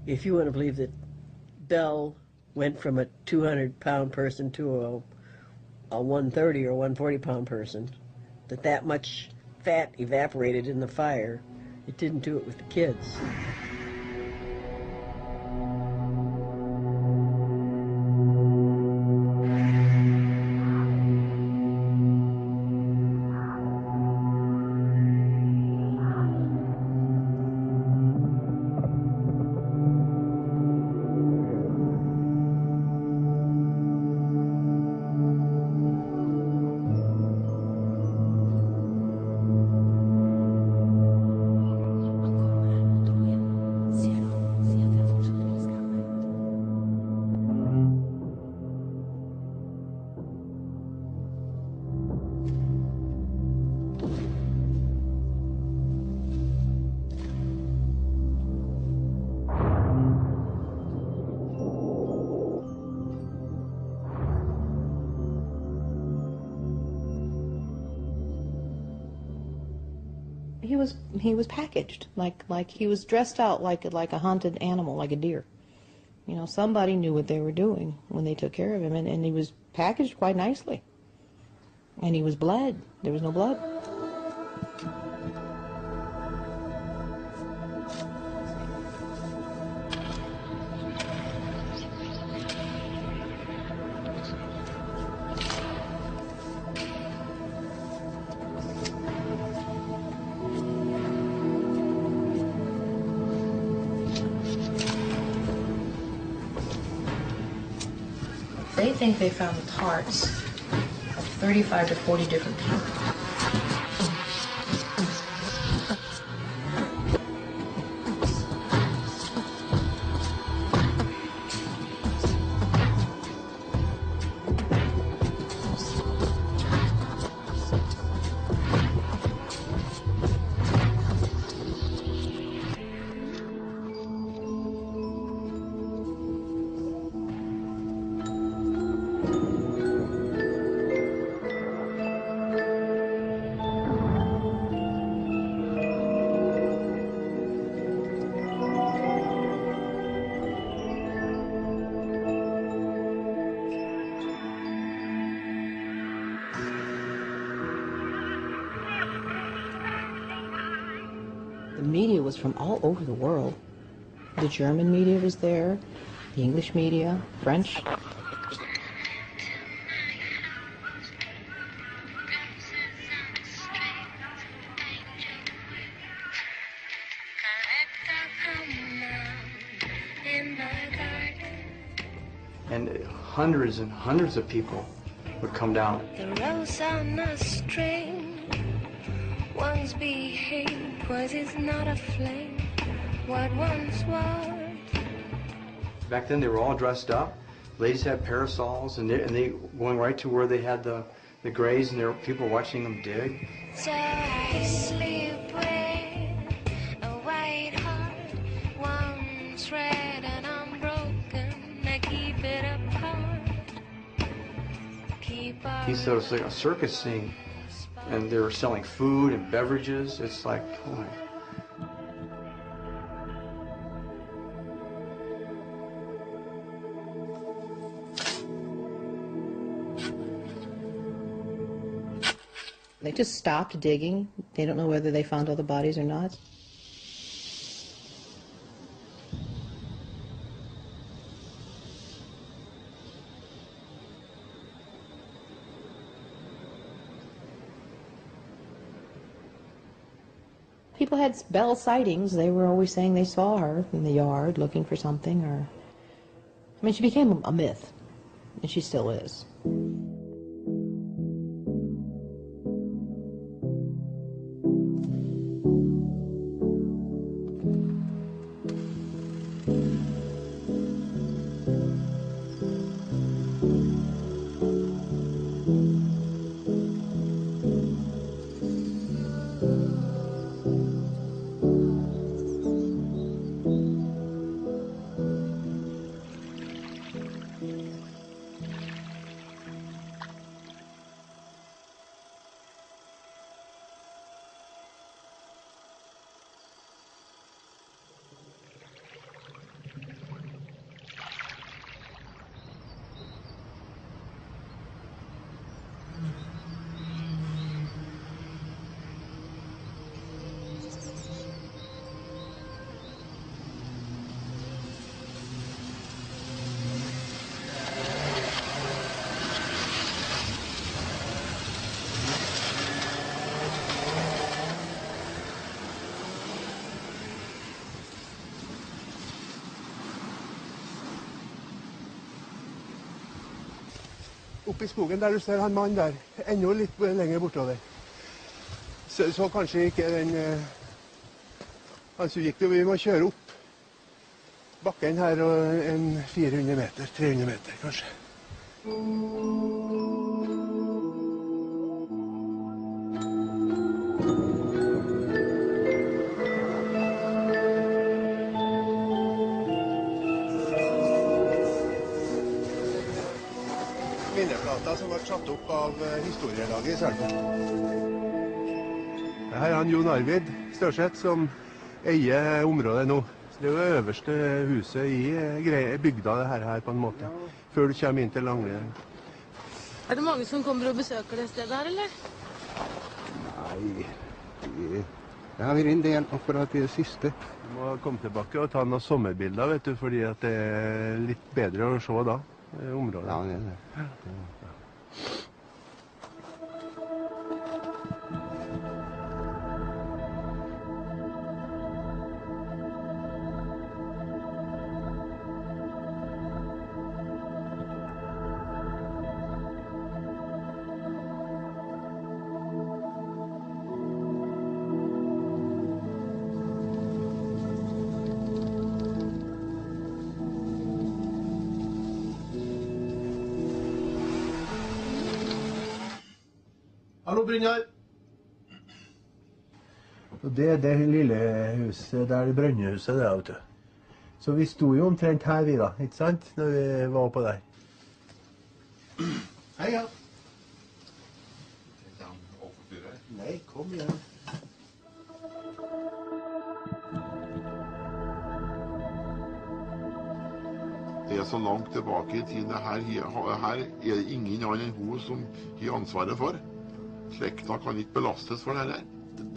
If you want to believe that Belle went from a 200-pound person to a 130 or 140-pound person, that much fat evaporated in the fire, it didn't do it with the kids. He was packaged like he was dressed out like a hunted animal, like a deer. You know, somebody knew what they were doing when they took care of him, and he was packaged quite nicely. And he was bled. There was no blood. They think they found the hearts of 35 to 40 different people. The media was from all over the world. The German media was there, the English media, French. And hundreds and hundreds of people would come down. The rose on a string once behave, was it not a flame, what once was. Back then they were all dressed up. Ladies had parasols, and they going right to where they had the graves, and there were people watching them dig. So I sleep with a white heart, once red and unbroken, I keep it apart. He said it was like a circus scene, and they were selling food and beverages. It's like, boy. They just stopped digging. They don't know whether they found all the bodies or not. People had Belle sightings. They were always saying they saw her in the yard looking for something, or... I mean, she became a myth, and she still is. Oppe I skogen der du ser han mannen der, enda litt lenger bortover. Så kanskje ikke den... Altså gikk det, vi må kjøre opp bakken her og en 400 meter, 300 meter kanskje. Minneplata som ble satt opp av historielaget I Selden. Her han Jon Arvid Størseth som eier området nå. Så det det øverste huset I bygda det her på en måte, før du kommer inn til Lange. Det mange som kommer og besøker det stedet her, eller? Nei, det har vært en del akkurat I det siste. Du må komme tilbake og ta noen sommerbilder, vet du, fordi at det litt bedre å se da, området. Ja, det det. Hallo, Brynhild. Det det lille huset, det det brønnehuset det, vet du. Så vi sto jo omtrent her vi da, ikke sant, når vi var oppe der. Hei, ja. Nei, kom igjen. Det så langt tilbake I tid, her det ingen annen enn hun som har ansvaret for. Slekta kan ikke belastes for det her.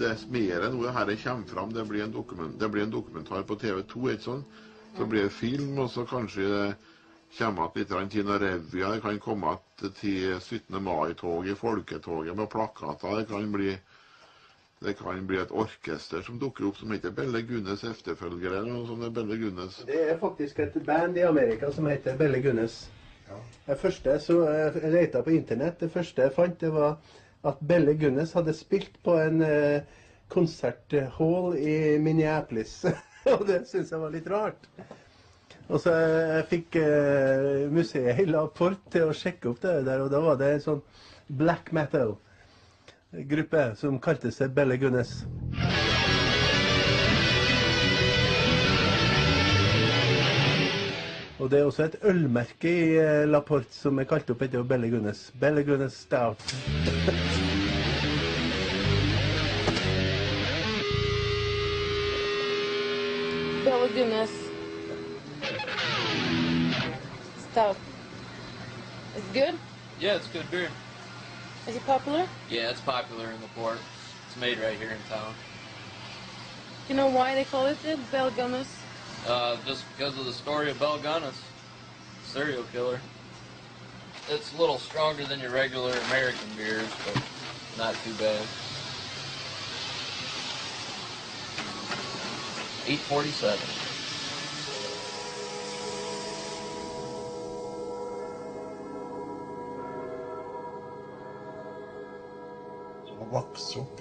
Dess mer noe her kommer frem, det blir en dokumentar på TV2, ikke sånn? Så blir det film, og så kanskje det kommer litt til noen revyer, det kan komme til 17. mai-toget, folketoget med plakater, det kan bli et orkester som dukker opp som heter Belle Gunness efterfølgere, eller noe sånt, Belle Gunness. Det faktisk et band I Amerika som heter Belle Gunness. Ja. Det første, så jeg letet på internett, det første jeg fant, det var at Belle Gunness hadde spilt på en konserthall I Minneapolis. Og det synes jeg var litt rart. Og så jeg fikk museet I La Porte til å sjekke opp det der, og da var det en sånn black metal-gruppe som kalte seg Belle Gunness. Og det også et ølmerke I La Porte som kalt opp etter Belle Gunness. Belle Gunness Stout. Belle Gunness Stout. Is it good? Yeah, it's good beer. Is it popular? Yeah, it's popular in the port. It's made right here in town. You know why they call it the Belle Gunness? Just because of the story of Belle Gunness, serial killer. It's a little stronger than your regular American beers, but not too bad. 847. Så vokste opp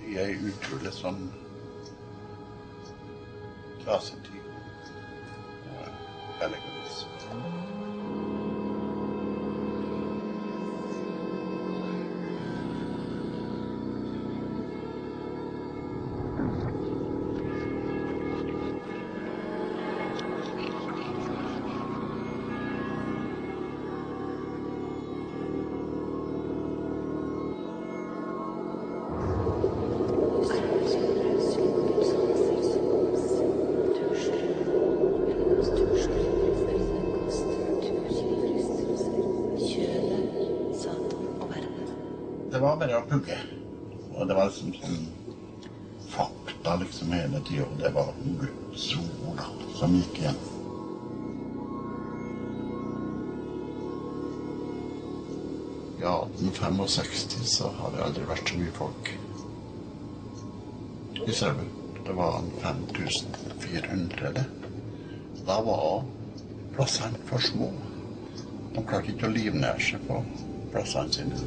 I ei uthule som klasetid. Belle Gunness. Det var bare å pugge, og det var liksom sånn fakta liksom hele tiden, og det var Guds ord da, som gikk igjen. Ja, 1865 så har det aldri vært så mye folk I Selden. Det var 5400 det. Da var plassene for små. De klarte ikke å livnære seg på plassene sine.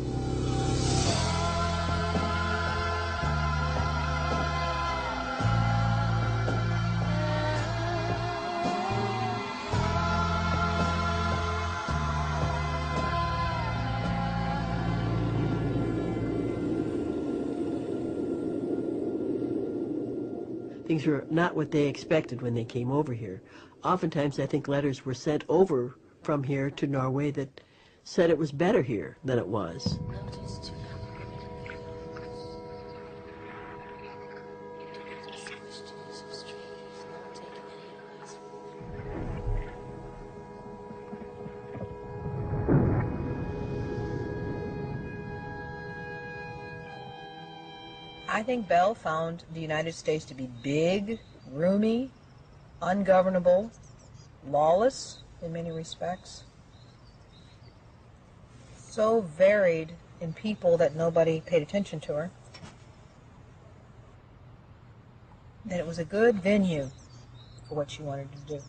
Things were not what they expected when they came over here. Oftentimes, I think letters were sent over from here to Norway that said it was better here than it was. I think Belle found the United States to be big, roomy, ungovernable, lawless in many respects, so varied in people that nobody paid attention to her, that it was a good venue for what she wanted to do.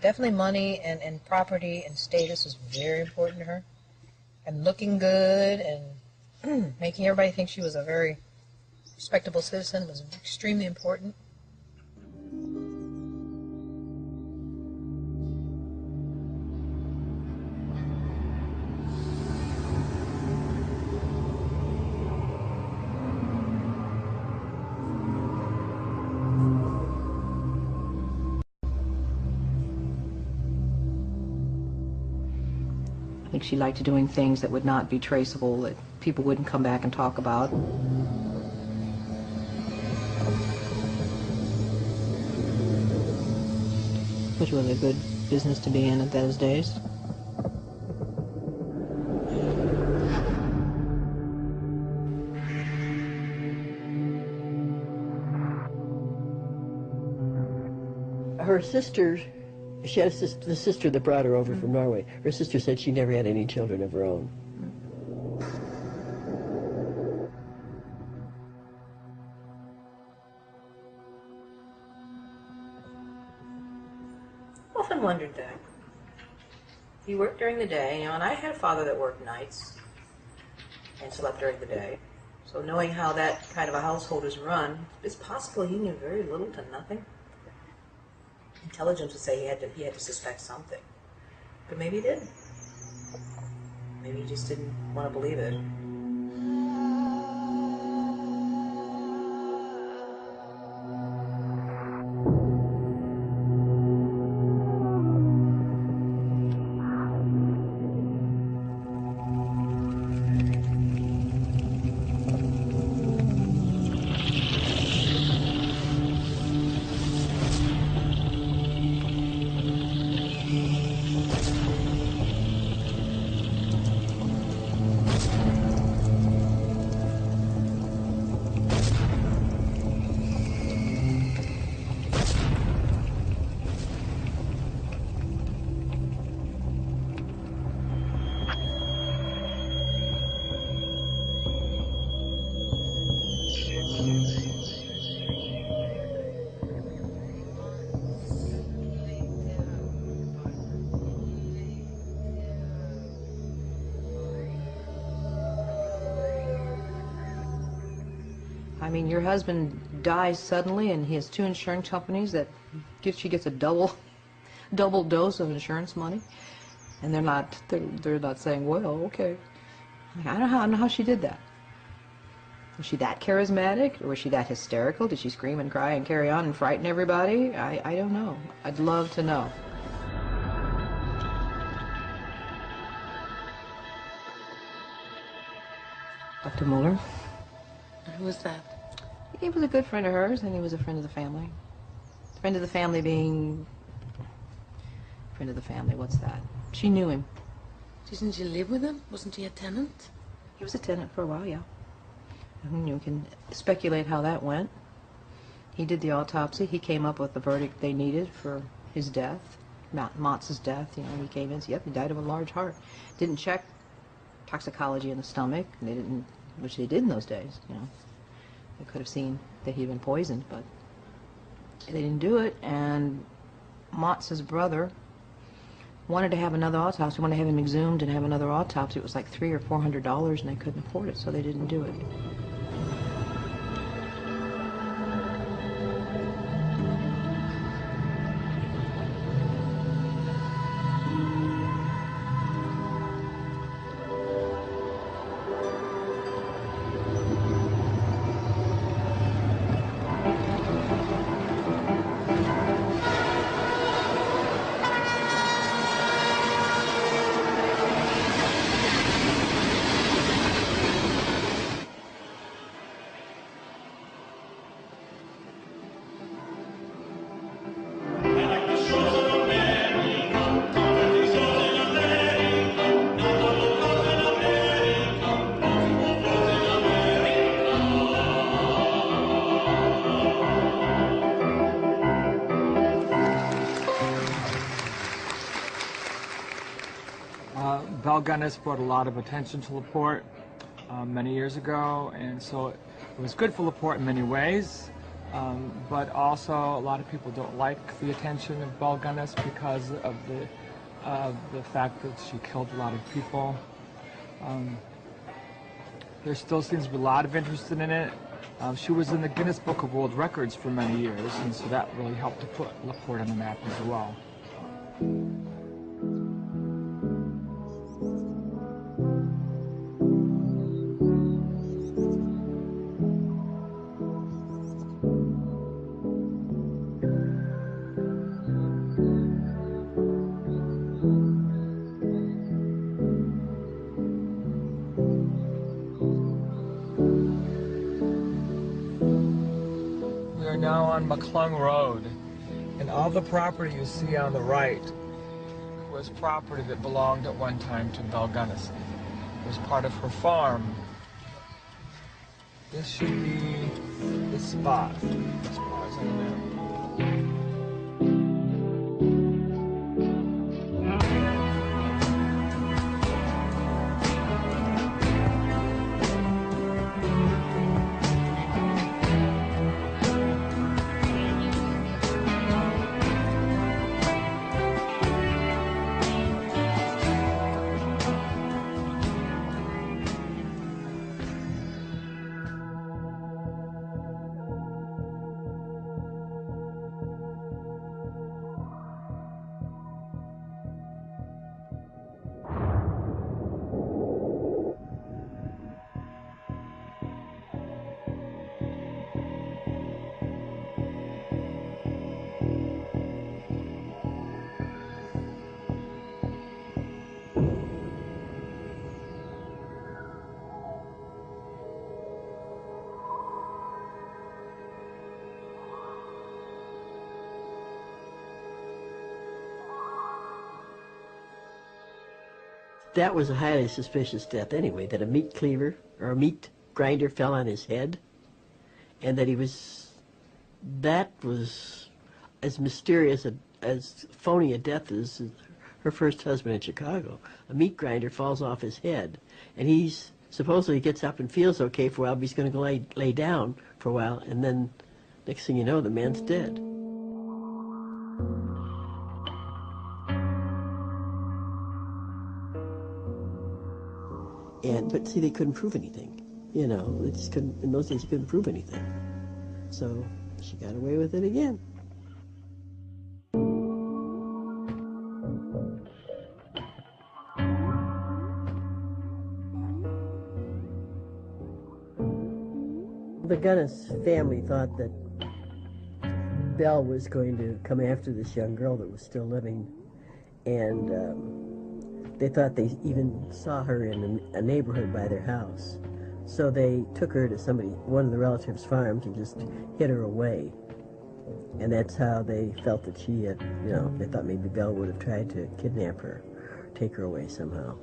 Definitely money and property and status was very important to her. And looking good and making everybody think she was a very respectable citizen was extremely important. I think she liked doing things that would not be traceable, that people wouldn't come back and talk about. Which was a good business to be in at those days. Her sister, she had the sister that brought her over from Norway. Her sister said she never had any children of her own. Often wondered that. He worked during the day, and I had a father that worked nights and slept during the day. So knowing how that kind of a household is run, it's possible he knew very little to nothing. Intelligence would say he had to suspect something. But maybe he didn't. Maybe he just didn't want to believe it. I mean, your husband dies suddenly, and he has 2 insurance companies that she gets a double dose of insurance money, and they're not saying, well, okay. I don't know how she did that. Was she that charismatic, or was she that hysterical? Did she scream and cry and carry on and frighten everybody? I don't know. I'd love to know. Dr. Mueller. Who was that? He was a good friend of hers, and he was a friend of the family. Friend of the family being... Friend of the family, what's that? She knew him. Didn't you live with him? Wasn't he a tenant? He was a tenant for a while, yeah. And you can speculate how that went. He did the autopsy. He came up with the verdict they needed for his death, Motz's death. You know, he came in and said, yep, he died of a large heart. Didn't check toxicology in the stomach. They didn't, which they did in those days, you know. They could have seen that he'd been poisoned, but they didn't do it. And Motz's brother wanted to have another autopsy, wanted to have him exhumed and have another autopsy. It was like $300 or $400, and they couldn't afford it, so they didn't do it. Belle Gunness brought a lot of attention to LaPorte many years ago, and so it was good for LaPorte in many ways, but also a lot of people don't like the attention of Belle Gunness because of the fact that she killed a lot of people. There still seems to be a lot of interest in it. She was in the Guinness Book of World Records for many years, and so that really helped to put LaPorte on the map as well. Now on McClung Road, and all the property you see on the right was property that belonged at one time to Belle Gunness. It was part of her farm. This should be the spot, as far as I know. That was a highly suspicious death anyway, that a meat cleaver or a meat grinder fell on his head, and that that was as mysterious as phony a death as her first husband in Chicago. A meat grinder falls off his head, and he's supposedly gets up and feels okay for a while, but he's going to go lay down for a while, and then next thing you know, the man's dead. But see, they couldn't prove anything. You know, they just couldn't, in those days you couldn't prove anything. So she got away with it again. The Gunness family thought that Belle was going to come after this young girl that was still living, and they thought they even saw her in a neighborhood by their house. So they took her to one of the relatives' farms, and just hid her away. And that's how they felt that she had, you know, they thought maybe Belle would have tried to kidnap her, take her away somehow.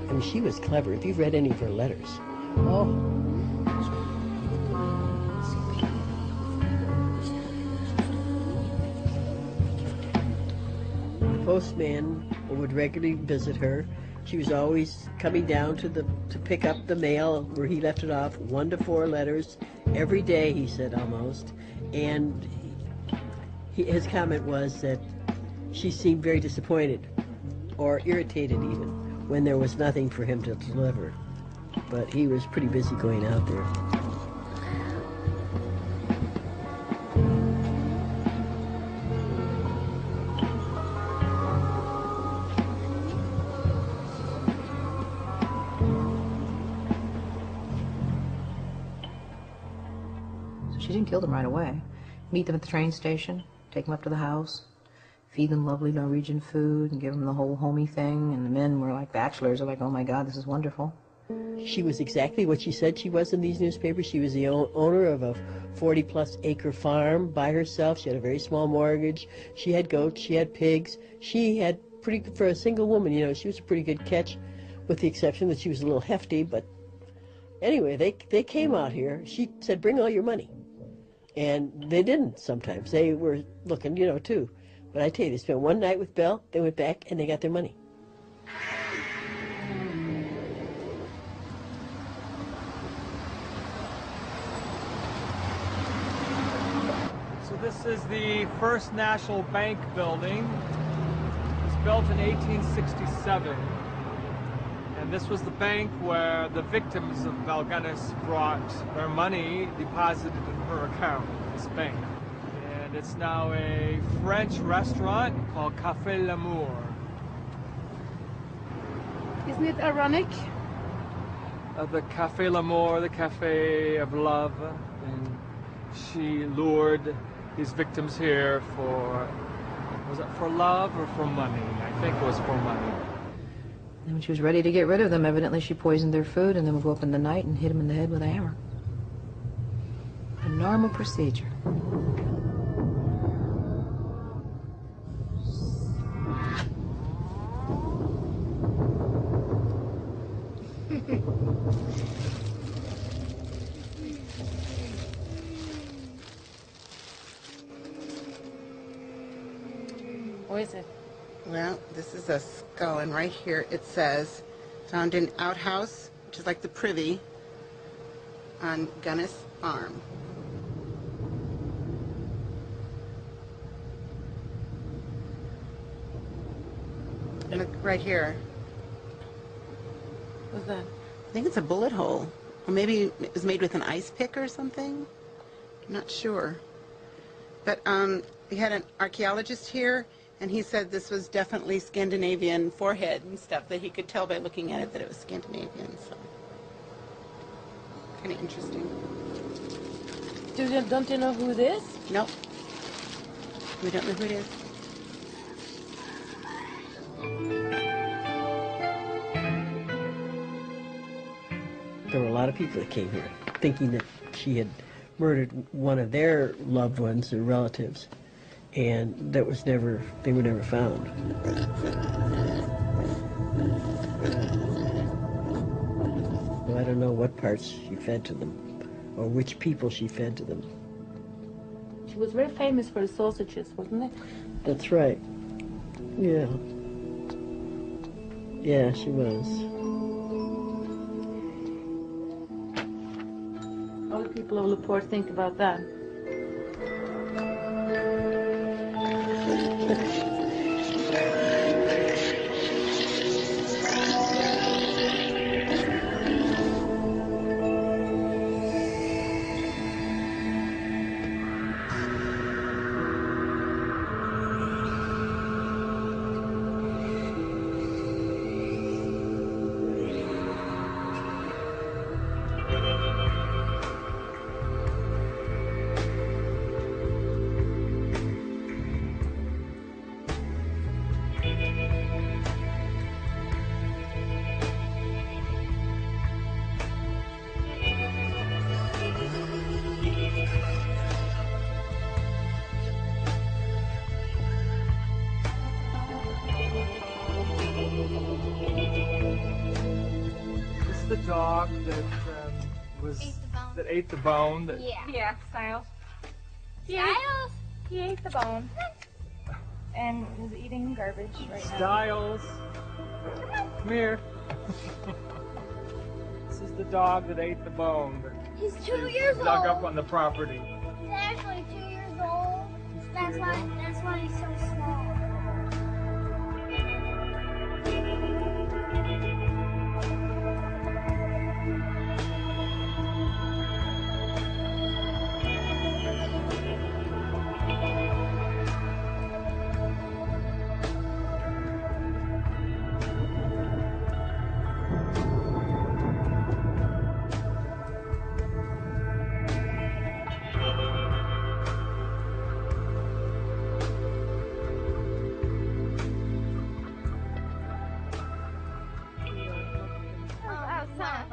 I mean, she was clever. If you've read any of her letters, oh. The postman would regularly visit her. She was always coming down to pick up the mail where he left it off, 1 to 4 letters every day, he said, almost. And his comment was that she seemed very disappointed or irritated even when there was nothing for him to deliver. But he was pretty busy going out there. She didn't kill them right away. Meet them at the train station, take them up to the house, feed them lovely Norwegian food, and give them the whole homey thing. And the men were like bachelors, are like, oh my God, this is wonderful. She was exactly what she said she was in these newspapers. She was the owner of a 40-plus acre farm by herself. She had a very small mortgage. She had goats. She had pigs. She had pretty, for a single woman, you know, she was a pretty good catch, with the exception that she was a little hefty. But anyway, they came out here. She said, bring all your money. And they didn't sometimes. They were looking, you know, too. But I tell you, they spent one night with Belle, they went back, and they got their money. So this is the First National Bank building. It was built in 1867. And this was the bank where the victims of Belle Gunness brought their money deposited in her account, this bank. And it's now a French restaurant called Café L'Amour. Isn't it ironic? The Café L'Amour, the cafe of love. And she lured these victims here for, was it for love or for money? I think it was for money. And when she was ready to get rid of them, evidently she poisoned their food and then would go up in the night and hit them in the head with a hammer. A normal procedure. What is it? Well, this is a skull, and right here it says, found in outhouse, which is like the privy, on Gunness Farm. And look right here. What's that? I think it's a bullet hole. Or maybe it was made with an ice pick or something. I'm not sure. But we had an archaeologist here, and he said this was definitely Scandinavian forehead and stuff, that he could tell by looking at it that it was Scandinavian, so. Kind of interesting. Don't you know who it is? Nope. We don't know who it is. There were a lot of people that came here thinking that she had murdered one of their loved ones or relatives, and that was never, they were never found. Well, I don't know what parts she fed to them, or which people she fed to them. She was very famous for the sausages, wasn't it? That's right. Yeah. Yeah, she was. All the people of LaPorte think about that. dog that that ate the bone. That, Yeah, Styles. Styles? He ate the bone. And is eating garbage right now. Styles. Come here. This is the dog that ate the bone. That He's 2 years old. dug up on the property. He's actually 2 years old. That's why he's so small.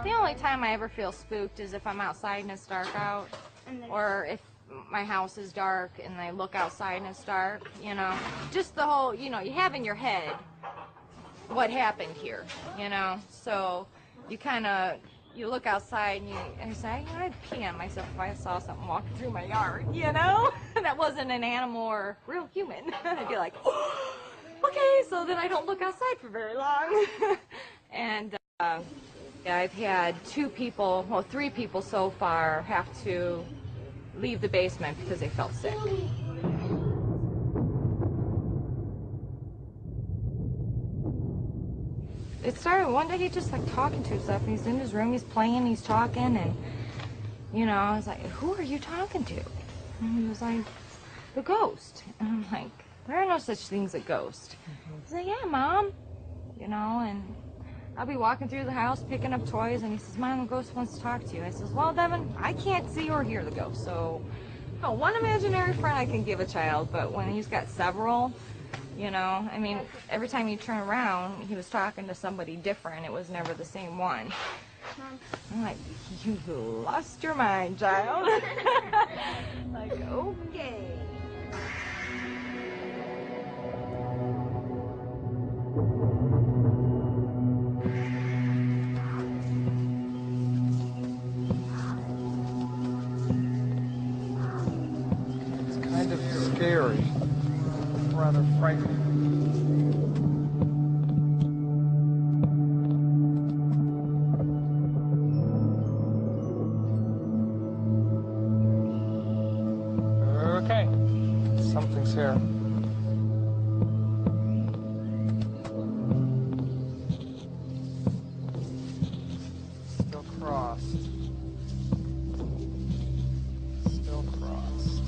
The only time I ever feel spooked is if I'm outside and it's dark out, or if my house is dark and I look outside and it's dark, you know. Just the whole, you know, you have in your head what happened here, you know. So you kind of, you look outside and you say, you know, I'd pee on myself if I saw something walking through my yard, you know. That wasn't an animal or real human. I'd be like, oh, okay, so then I don't look outside for very long. And I've had 2 people, well, 3 people so far have to leave the basement because they felt sick. It started one day, he just like talking to himself. He's in his room, he's playing, he's talking, and you know, I was like, who are you talking to? And he was like, the ghost. And I'm like, there are no such things as a ghost. He's like, yeah, Mom. You know, and I'll be walking through the house picking up toys, and he says, Mom, the ghost wants to talk to you. I says, well, Devin, I can't see or hear the ghost, so no, one imaginary friend I can give a child, but when he's got several, you know, I mean, every time you turn around, he was talking to somebody different. It was never the same one. I'm like, you lost your mind, child. Like, okay. Kind of scary, rather frightening. Okay, something's here. Still crossed. Still crossed.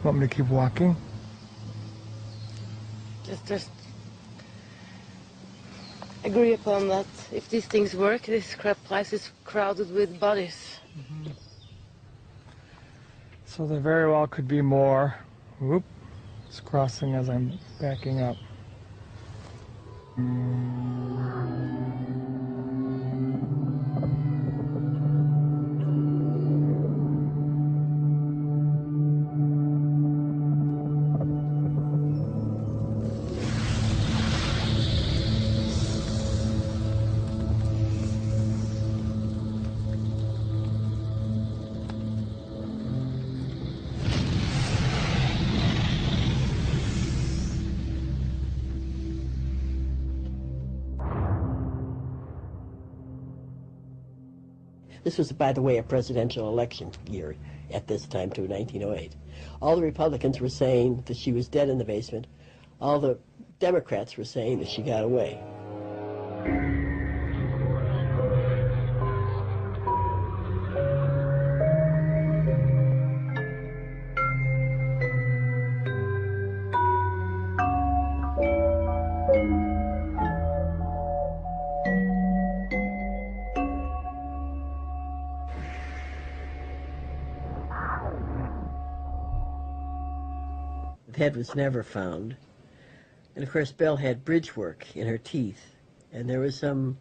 Want me to keep walking? Just agree upon that if these things work, this crap place is crowded with bodies. Mm-hmm. So there very well could be more. Whoop, it's crossing as I'm backing up. This was, by the way, a presidential election year at this time, to 1908. All the Republicans were saying that she was dead in the basement. All the Democrats were saying that she got away. head was never found. And of course, Belle had bridge work in her teeth, and there was some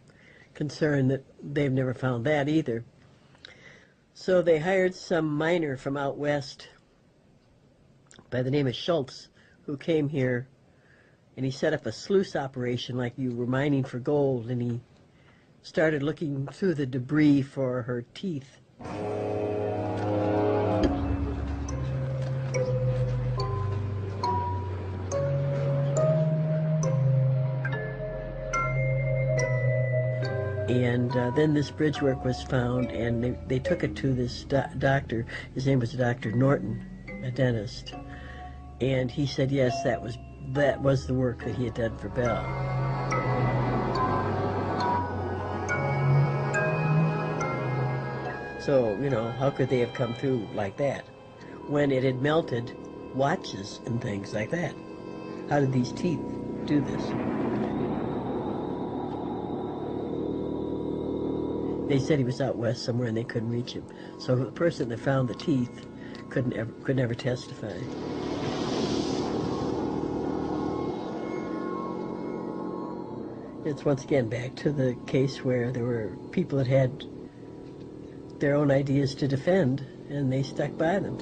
concern that they've never found that either. So they hired some miner from out west by the name of Schultz, who came here, and he set up a sluice operation like you were mining for gold, and he started looking through the debris for her teeth. And then this bridge work was found, and they took it to this doctor. His name was Dr. Norton, a dentist. And he said, yes, that was the work that he had done for Belle. So, you know, how could they have come through like that when it had melted watches and things like that? How did these teeth do this? They said he was out west somewhere and they couldn't reach him. So the person that found the teeth could never testify. It's once again back to the case where there were people that had their own ideas to defend, and they stuck by them.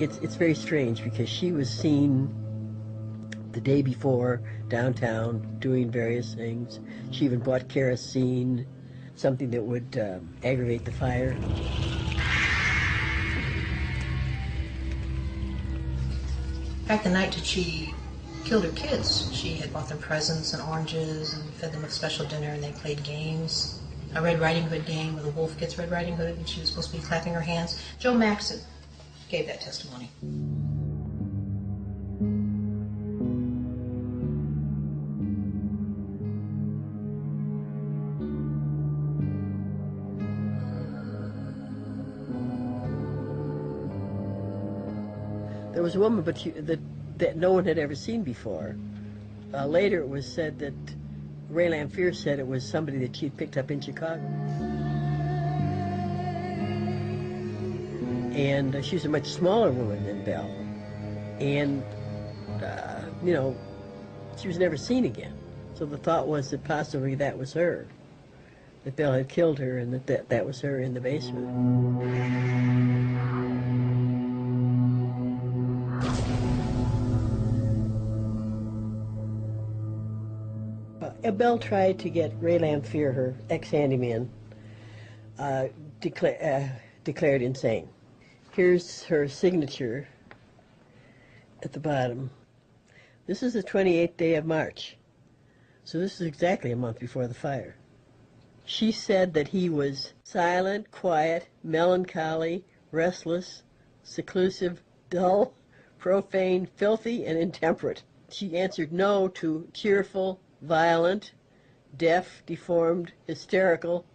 It's very strange because she was seen the day before downtown doing various things. She even bought kerosene, something that would aggravate the fire. Back the night that she killed her kids, she had bought them presents and oranges and fed them a special dinner, and they played games. A Red Riding Hood game where the wolf gets Red Riding Hood and she was supposed to be clapping her hands. Joe Maxson gave that testimony. There was a woman, but that no one had ever seen before. Later it was said that Ray Lamphere said it was somebody that she'd picked up in Chicago. And she was a much smaller woman than Belle. And, you know, she was never seen again. So the thought was that possibly that was her, that Belle had killed her and that was her in the basement. Belle tried to get Ray Lamphere, her ex-handyman, declared insane. Here's her signature at the bottom. This is the 28th day of March. So this is exactly a month before the fire. She said that he was silent, quiet, melancholy, restless, seclusive, dull, profane, filthy, and intemperate. She answered no to cheerful, violent, deaf, deformed, hysterical,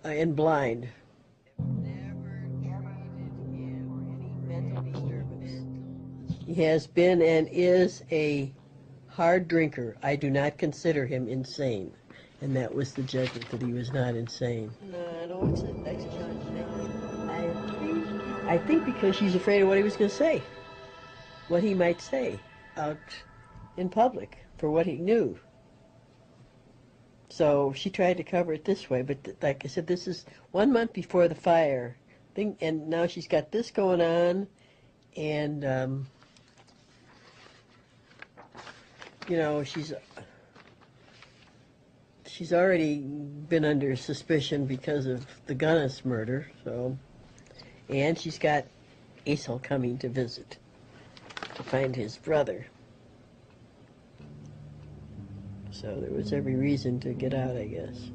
and blind. He has been and is a hard drinker. I do not consider him insane. And that was the judgment, that he was not insane. No, it's I think because she's afraid of what he was going to say. What he might say out in public for what he knew. So she tried to cover it this way, but like I said, this is 1 month before the fire. thing, and now she's got this going on, and you know, she's already been under suspicion because of the Gunness murder, so, and she's got Aesel coming to visit to find his brother. So there was every reason to get out, I guess.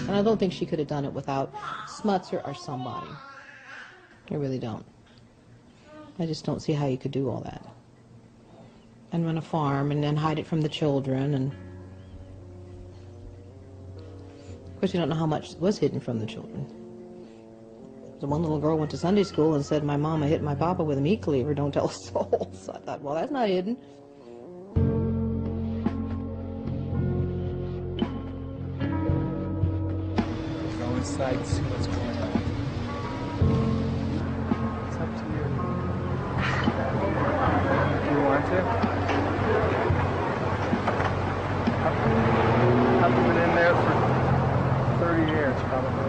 And I don't think she could have done it without Smuts or somebody. I really don't. I just don't see how you could do all that. And run a farm and then hide it from the children. And of course, you don't know how much was hidden from the children. The one little girl went to Sunday school and said, "My mama hit my papa with a meat cleaver, don't tell a soul." So I thought, well, that's not hidden. Go inside, see what's going on. It's up to you. Do you want to? I've been in there for 30 years, probably.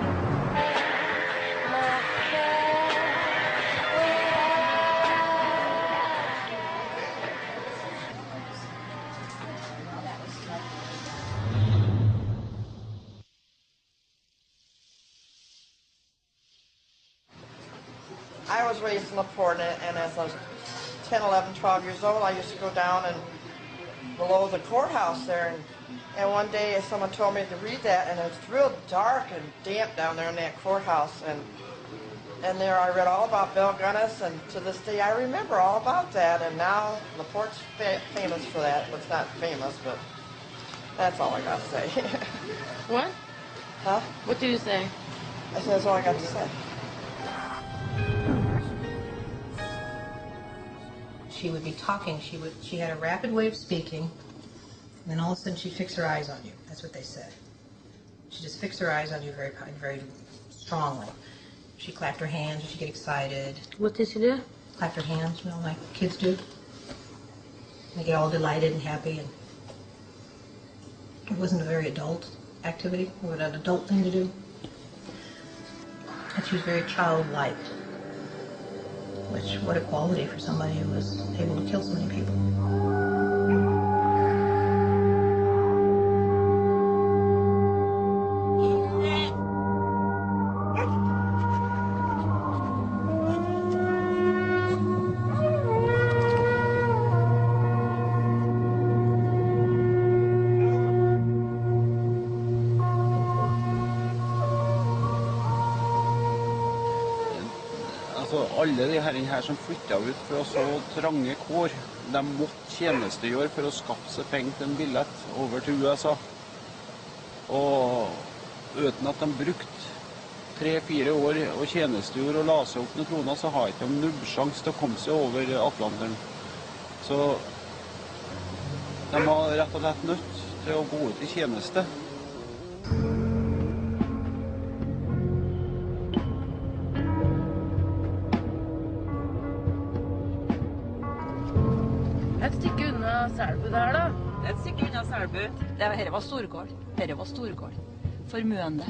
I was raised in LaPorte, and as I was 10, 11, 12 years old, I used to go down and below the courthouse there, and one day someone told me to read that, and it's real dark and damp down there in that courthouse, and there I read all about Belle Gunness, and to this day I remember all about that, and now LaPorte's famous for that. Well, it's not famous, but that's all I got to say. What? Huh? What did you say? I said that's all I got to say. She would be talking, she had a rapid way of speaking, and then all of a sudden she'd fix her eyes on you. That's what they said. She'd just fix her eyes on you very, very strongly. She clapped her hands, she'd get excited. What did she do? Clapped her hands, you know, like kids do. They get all delighted and happy, and it wasn't a very adult activity, it was an adult thing to do. And she was very childlike. Which, what a quality for somebody who was able to kill so many people. Alle de her som flyttet ut fra så trange kår, de måtte tjenestegjøre for å skaffe seg penger til en billett over til USA. Og uten at de brukte 3-4 år å tjenestegjøre og la seg opp noen kroner, så har ikke de nubbsjans til å komme seg over Atlanteren. Så de var rett og slett nødt til å gå ut i tjeneste. Selbu der, da? Et stykke unna Selbu. Dette var storkål. Dette var storkål. Formøende.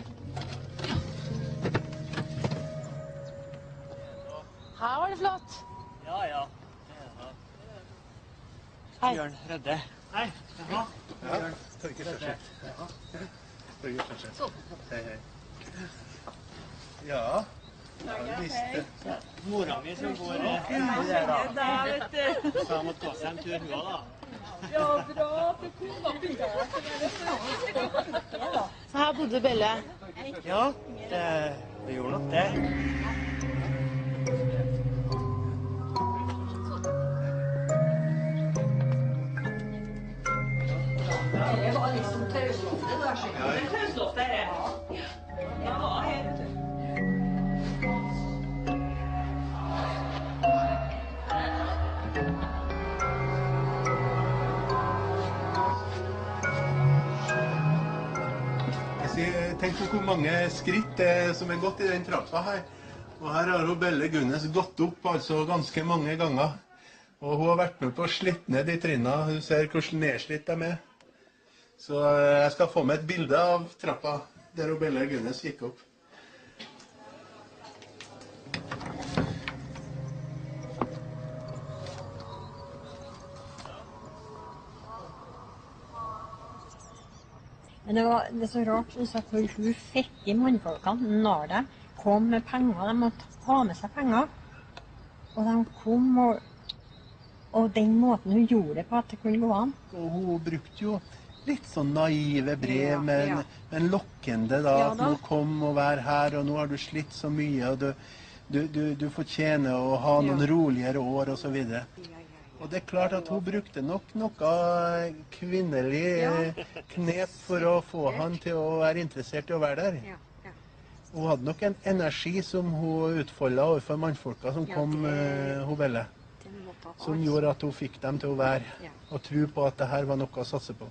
Her var det flott. Ja, ja. Hei. Bjørn Rødde. Hei. Jaha. Ja, Torgeir Størseth. Torgeir Størseth. Sånn. Hei, hei. Ja. Mora mi som går der da, vet du. Så jeg måtte gå seg en tur hua da. Ja, bra. For kona bygger Så her bodde Belle? Ja, det gjorde nok det. Det var liksom tausloftet der, skikkelig. Det tausloftet her. Det var her, vet du. tenk på hvor mange skritt som gått i den trappa her. Og her har hun Belle Gunness gått opp altså ganske mange ganger. Og hun har vært med på å slitte ned de trinnene. Du ser hvordan nedslitt de Så jeg skal få med et bilde av trappa der hun Belle Gunness gikk opp. Men det så rart, synes jeg, for hun fikk I mannfolkene når de kom med penger. De måtte ha med seg penger. Og de kom, og den måten hun gjorde det på, at det kunne gå an. Og hun brukte jo litt sånn naive brev, men lokkende da, at nå kom og vær her, og nå har du slitt så mye, og du fortjener å ha noen roligere år, og så videre. Og det klart at hun brukte nok noe kvinnelig knep for å få han til å være interessert I å være der. Hun hadde nok en energi som hun utfoldet overfor mannfolka som kom, hun Belle. Som gjorde at hun fikk dem til å være og tro på at det her var noe å satse på.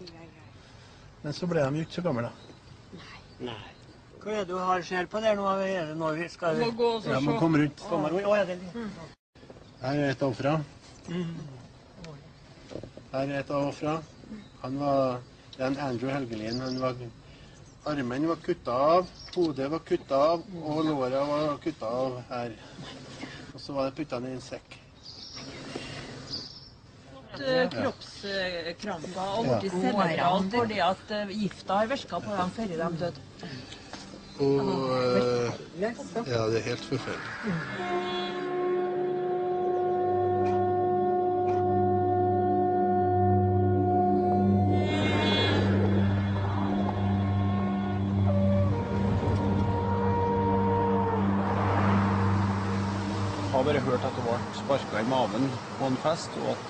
Men så ble de jo ikke så gamle da. Nei. Hva det du har ser på der nå? Når vi skal... Må gå og så se. Ja, må komme rundt. Her et av offra. Her et av offra. Det en Andrew Helgelin. Armen var kuttet av, hodet var kuttet av, og låret var kuttet av her. Og så var det puttet ned I en sekk. Kroppskramper og borti cerebral fordi at gifta har vært på dem før de døde. Ja, det helt forferdelig. Jeg har bare hørt at hun ble sparket I maven på en fest, og at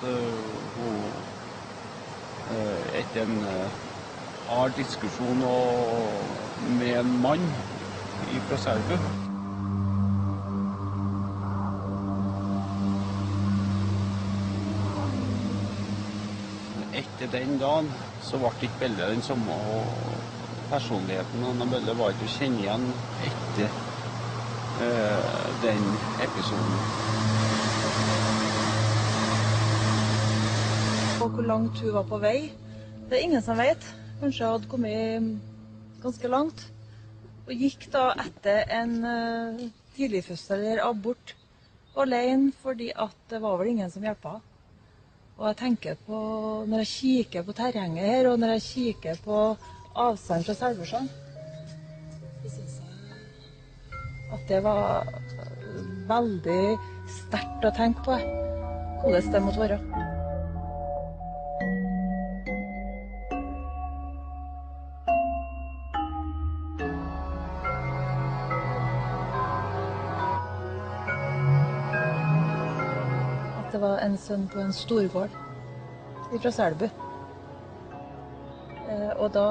hun etter en hard diskusjon med en mann fra Selbu. Etter den dagen så ble ikke Belle den samme, og personligheten og Belle var ikke å kjenne igjen etter den episoden. Og hvor langt hun var på vei, det ingen som vet. Kanskje hun hadde kommet ganske langt. Og gikk da etter en tidligfødsel eller abort alene, fordi at det var vel ingen som hjelpa. Og jeg tenker på, når jeg kikker på terrenget her, og når jeg kikker på avstand fra Selbusjøen, så synes jeg at det var veldig sterkt å tenke på, hvordan det måtte være. At det var en sønn på en storgård fra Selbu. Og da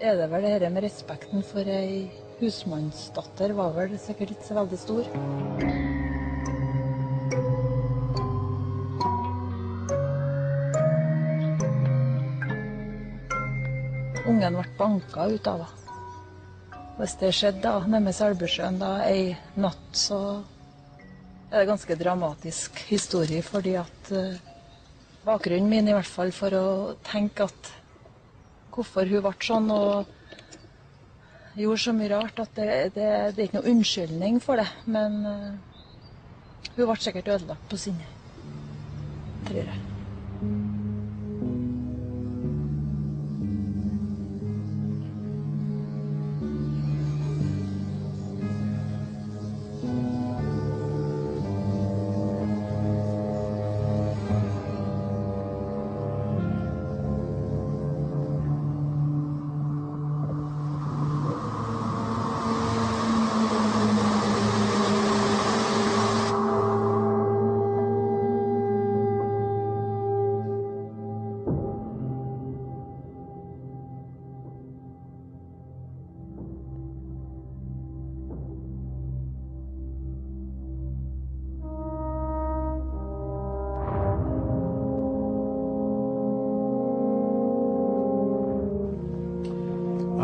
det vel det her med respekten for ei husmannsdatter var vel sikkert ikke så veldig stor. Ungen ble banket ut av henne. Hvis det skjedde da, nede med Selbusjøen da, ei natt, så det ganske dramatisk historie, fordi at bakgrunnen min I hvert fall for å tenke at hvorfor hun ble sånn, og gjorde så mye rart at det ikke noe unnskyldning for det, men hun ble sikkert ødelagt på sinnet, tror jeg.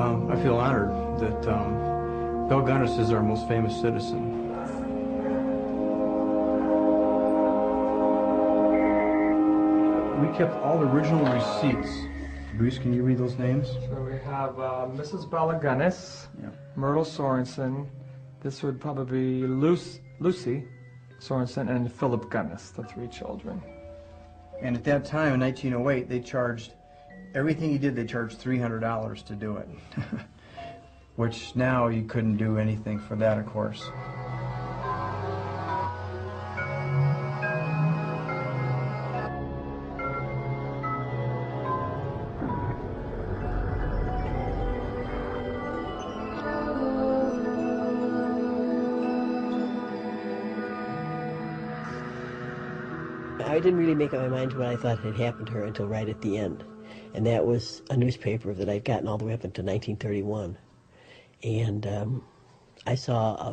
I feel honored that Belle Gunness is our most famous citizen. We kept all the original receipts. Bruce, can you read those names? So we have Mrs. Belle Gunness, Myrtle Sorenson. This would probably be Lucy Sorenson and Philip Gunness, the 3 children. And at that time, in 1908, they charged, everything he did, they charged $300 to do it. Which now you couldn't do anything for that, of course. I didn't really make up my mind to what I thought had happened to her until right at the end. And that was a newspaper that I'd gotten all the way up into 1931. And I saw,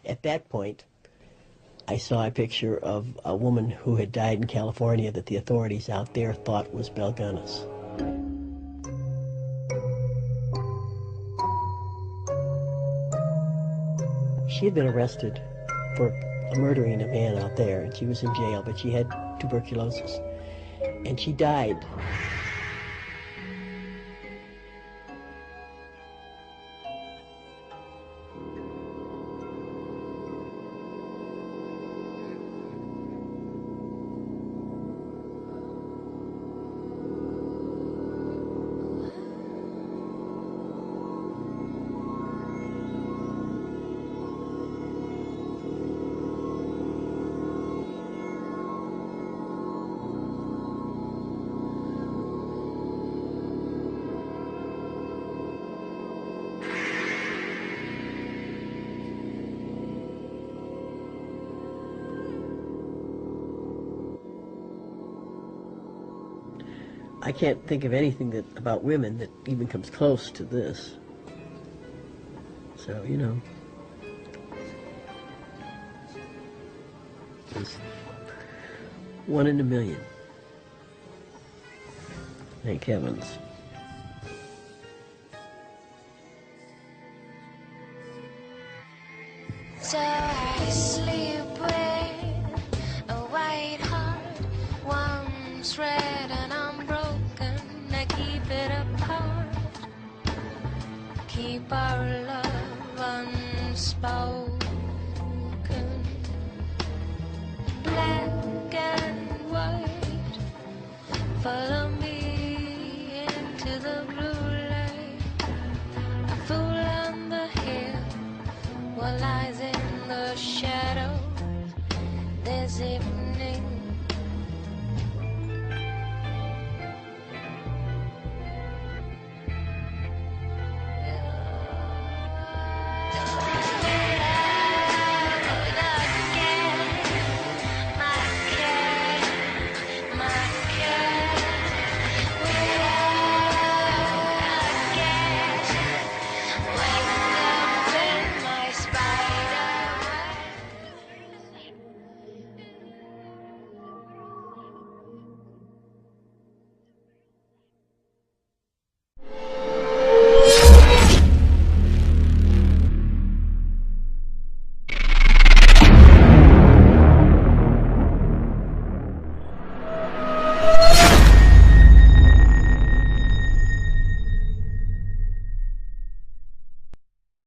at that point, I saw a picture of a woman who had died in California that the authorities out there thought was Belle Gunness. She had been arrested for murdering a man out there, and she was in jail, but she had tuberculosis, and she died. I can't think of anything about women that even comes close to this. So, you know. Just 1 in a million. Thank heavens. So I sleep with a white heart, once red and unbroken. I keep it apart, keep our love unspoken.